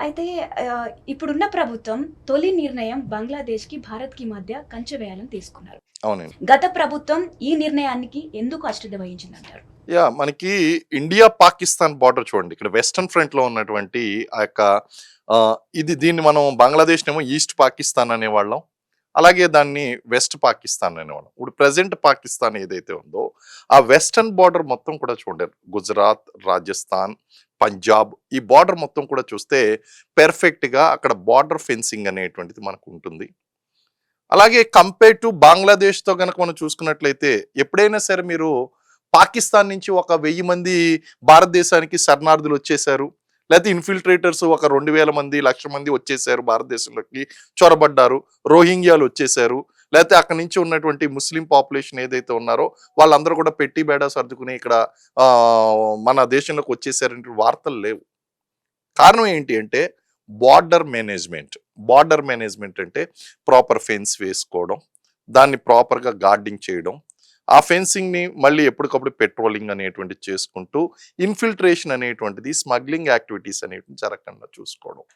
అయితే ఇప్పుడున్న ప్రభుత్వం తొలి నిర్ణయం బంగ్లాదేశ్‌కి, భారత్‌కి మధ్య కంచె వేయాలని తీసుకున్నారు. అవునండి. గత ప్రభుత్వం ఈ నిర్ణయానికి ఎందుకు అశ్రద్ధ వహించిందంటారు? మనకి ఇండియా, పాకిస్తాన్ బార్డర్ చూడండి. ఇక్కడ వెస్టర్న్ ఫ్రంట్‌లో ఉన్నటువంటి ఆ యొక్క దీన్ని మనం బంగ్లాదేశ్‌నేమో ఈస్ట్ పాకిస్తాన్ అనేవాళ్ళం. అలాగే దాన్ని వెస్ట్ పాకిస్తాన్ అనేవాళ్ళం. ఇప్పుడు ప్రెజెంట్ పాకిస్తాన్ ఏదైతే ఉందో, ఆ వెస్టర్న్ బార్డర్ మొత్తం కూడా చూడండి. గుజరాత్, రాజస్థాన్, పంజాబ్ ఈ బార్డర్ మొత్తం కూడా చూస్తే పెర్ఫెక్ట్‌గా అక్కడ బార్డర్ ఫెన్సింగ్ అనేటువంటిది మనకుంటుంది. అలాగే కంపేర్ టు బంగ్లాదేశ్‌తో గనక మనం చూసుకున్నట్లయితే ఎప్పుడైనా సరే మీరు పాకిస్తాన్ నుంచి ఒక 1000 మంది భారతదేశానికి శరణార్థులు వచ్చేసారు. లేతే ఇన్‌ఫిల్ట్రేటర్స్ ఒక 2000 మంది, 1,00,000 మంది వచ్చేసారు భారతదేశంలోకి చొరబడ్డారు. రోహింగ్యాలు వచ్చేసారు. లేతే అక్కడి నుంచి ఉన్నటువంటి ముస్లిం పాపులేషన్ ఏదైతే ఉన్నారో వాళ్ళందరూ కూడా పెట్టి బేడా సర్దుకుని ఇక్కడ మన దేశంలోకి వచ్చేసారనే వార్తలు లేవు. కారణం ఏంటి అంటే బార్డర్ మేనేజ్మెంట్. బార్డర్ మేనేజ్మెంట్ అంటే ప్రాపర్ ఫెన్స్ వేసుకోవడం, దాన్ని ప్రాపర్‌గా గార్డింగ్ చేయడం, ఆ ఫెన్సింగ్‌ని మళ్ళీ ఎప్పటికప్పుడు పెట్రోలింగ్ అనేటువంటిది చేసుకుంటూ, ఇన్‌ఫిల్ట్రేషన్ అనేటువంటిది, స్మగ్లింగ్ యాక్టివిటీస్ అనేటివి జరగకుండా చూసుకోవడం.